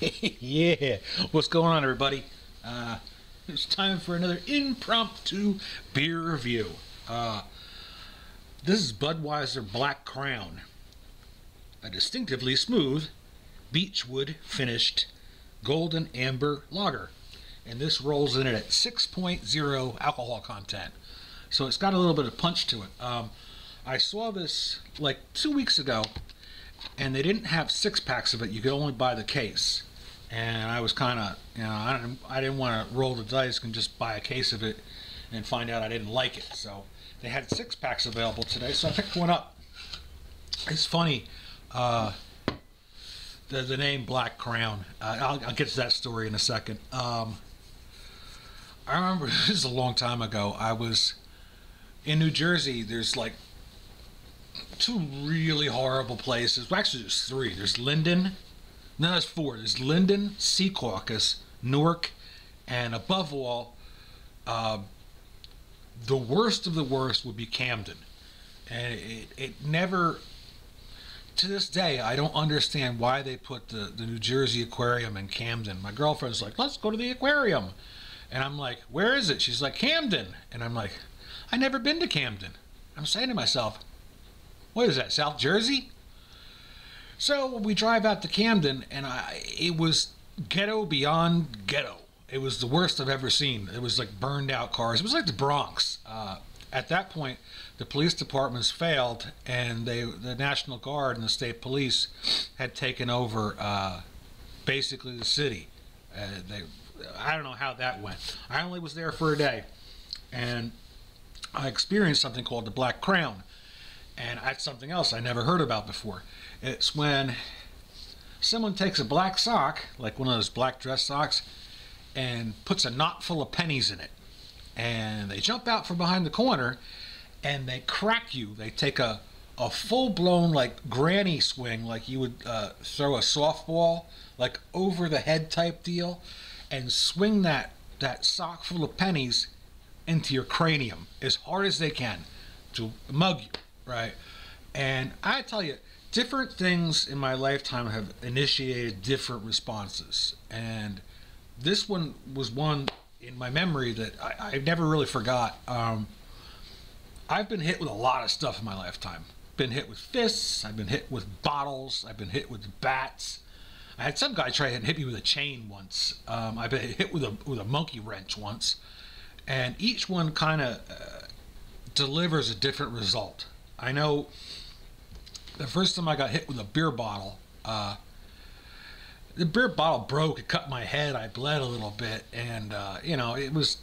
Yeah, what's going on, everybody? It's time for another impromptu beer review. Uh, this is Budweiser Black Crown, a distinctively smooth, beechwood finished golden amber lager, and this rolls in it at 6.0 alcohol content. So it's got a little bit of punch to it. I saw this like 2 weeks ago, and they didn't have 6 packs of it. You could only buy the case. And I was kind of, I didn't want to roll the dice and just buy a case of it and find out I didn't like it. So they had 6 packs available today, so I picked one up. It's funny, the name Black Crown. I'll get to that story in a second. I remember, this is a long time ago, I was in New Jersey. There's like 2 really horrible places. Well, actually, there's 3. There's Linden. No, there's 4. There's Linden, Secaucus, Newark, and above all, the worst of the worst would be Camden. And it never, to this day, I don't understand why they put the New Jersey Aquarium in Camden. My girlfriend's like, let's go to the aquarium. And I'm like, where is it? She's like, Camden. And I'm like, I never been to Camden. I'm saying to myself, what is that, South Jersey? So we drive out to Camden, and it was ghetto beyond ghetto. It was the worst I've ever seen. It was like burned out cars. It was like the Bronx. At that point, the police departments failed, and the National Guard and the state police had taken over basically the city. I don't know how that went. I only was there for a day, and I experienced something called the Black Crown. And that's something else I never heard about before. It's when someone takes a black sock, like one of those black dress socks, and puts a knot full of pennies in it. And they jump out from behind the corner, and they crack you. They take a full-blown, like, granny swing, like you would throw a softball, like over the head type deal, and swing that sock full of pennies into your cranium as hard as they can to mug you. Right. And I tell you, different things in my lifetime have initiated different responses. And this one was one in my memory that I never really forgot. I've been hit with a lot of stuff in my lifetime. Been hit with fists. I've been hit with bottles. I've been hit with bats. I had some guy try and hit me with a chain once. I've been hit with a monkey wrench once. And each one kind of delivers a different result. I know the first time I got hit with a beer bottle, the beer bottle broke. It cut my head. I bled a little bit, and it was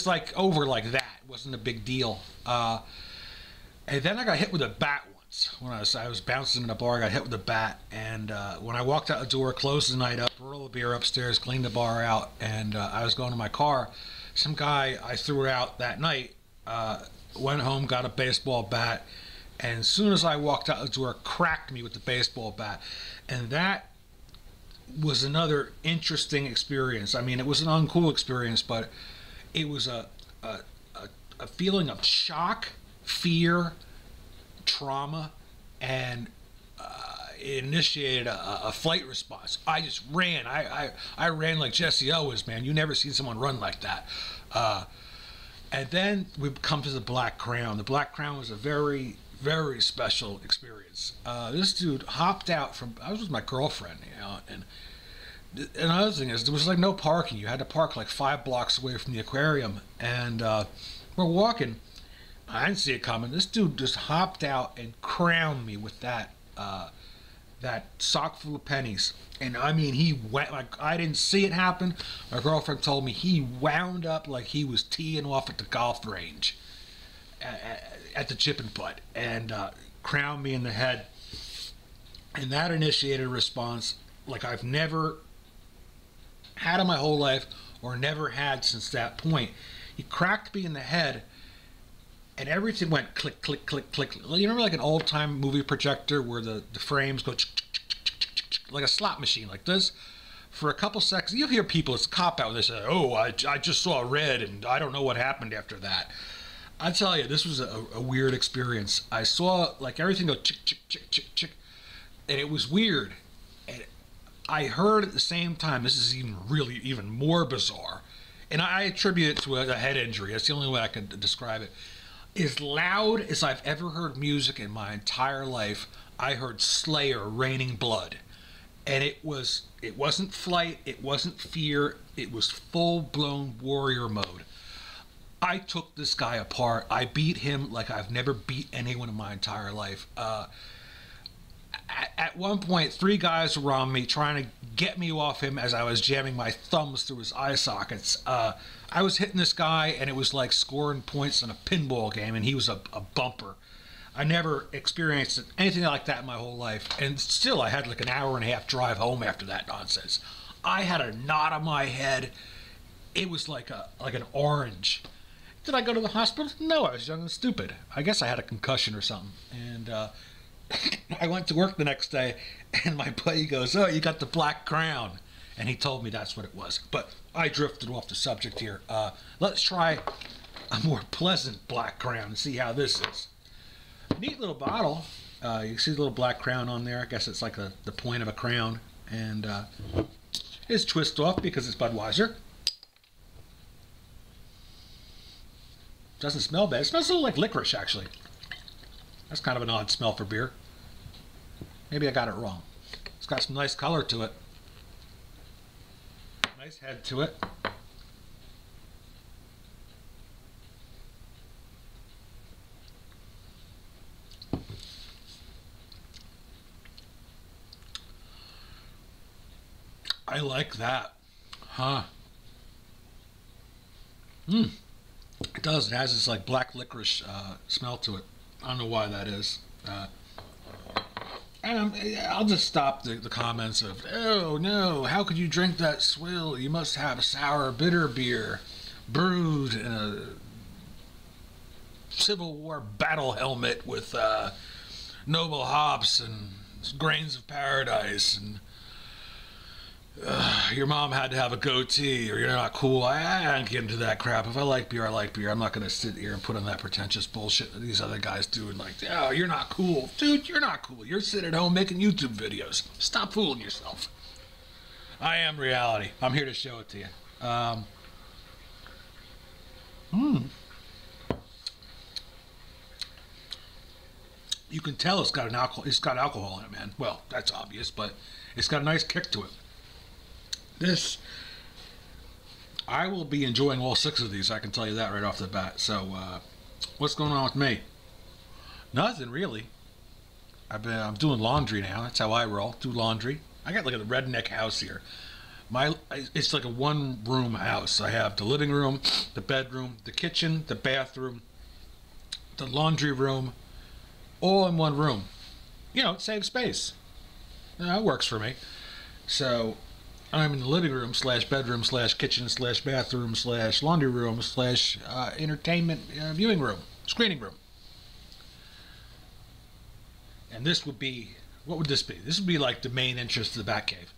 like over like that. It wasn't a big deal. And then I got hit with a bat once. When I was bouncing in a bar, I got hit with a bat, and when I walked out the door, closed the night up, rolled the beer upstairs, cleaned the bar out, and I was going to my car. Some guy I threw out that night. Went home, got a baseball bat, and as soon as I walked out the door, cracked me with the baseball bat. And that was another interesting experience. I mean, it was an uncool experience, but it was a feeling of shock, fear, trauma, and it initiated a flight response. I just ran. I ran like Jesse Owens, man. You never seen someone run like that. And then we come to the Black Crown. The Black Crown was a very, very special experience. This dude hopped out from, I was with my girlfriend, and another thing is there was like no parking. You had to park like 5 blocks away from the aquarium. And we're walking. I didn't see it coming. This dude just hopped out and crowned me with that sock full of pennies. And I mean, he went, like, I didn't see it happen. My girlfriend told me he wound up like he was teeing off at the golf range at the chip and putt, and crowned me in the head. And that initiated a response like I've never had in my whole life, or never had since that point. He cracked me in the head, and everything went click, click, click, click. You remember like an old-time movie projector where the frames go like a slot machine like this? For a couple seconds, you'll hear people, it's a cop-out, they say, oh, I just saw red, and I don't know what happened after that. I tell you, this was a weird experience. I saw like everything go chick, chick, chick, chick, chick, and it was weird. And I heard at the same time, this is even more bizarre, and I attribute it to a head injury. That's the only way I could describe it. As loud as I've ever heard music in my entire life, I heard Slayer Raining Blood. And it wasn't flight, it wasn't fear, it was full-blown warrior mode. I took this guy apart. I beat him like I've never beat anyone in my entire life. At one point, 3 guys were on me trying to get me off him as I was jamming my thumbs through his eye sockets. I was hitting this guy, and it was like scoring points in a pinball game, and he was a bumper. I never experienced anything like that in my whole life, and still I had like an hour and a half drive home after that nonsense. I had a knot on my head. It was like an orange. Did I go to the hospital? No, I was young and stupid. I guess I had a concussion or something. And I went to work the next day, and my buddy goes, "Oh, you got the black crown." And he told me that's what it was. But I drifted off the subject here. Let's try a more pleasant black crown and see how this is. Neat little bottle. You see the little black crown on there. I guess it's like the point of a crown. And it's twist off because it's Budweiser. Doesn't smell bad. It smells a little like licorice, actually. That's kind of an odd smell for beer. Maybe I got it wrong. It's got some nice color to it. Nice head to it. I like that. Huh. It does. It has this like black licorice smell to it. I don't know why that is. And I'll just stop the comments of, "Oh no, how could you drink that swill? You must have a sour, bitter beer brewed in a Civil War battle helmet with noble hops and grains of paradise, and your mom had to have a goatee, or you're not cool." I don't get into that crap. If I like beer, I like beer. I'm not going to sit here and put on that pretentious bullshit that these other guys do and like, "Oh, you're not cool." Dude, you're not cool. You're sitting at home making YouTube videos. Stop fooling yourself. I am reality. I'm here to show it to you. You can tell it's got alcohol in it, man. Well, that's obvious, but it's got a nice kick to it. This, I will be enjoying all 6 of these, I can tell you that right off the bat. So, what's going on with me? Nothing really. I'm doing laundry now. That's how I roll. Do laundry. I got like a redneck house here. It's like a 1-room house. I have the living room, the bedroom, the kitchen, the bathroom, the laundry room, all in 1 room. You know, it saves space. That works for me. So I'm in the living room / bedroom / kitchen / bathroom / laundry room / entertainment viewing room, screening room. And this would be, what would this be? This would be like the main entrance to the Batcave.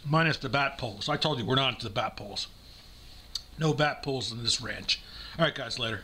Minus the bat poles. I told you we're not into the bat poles. No bat poles in this ranch. All right, guys, later.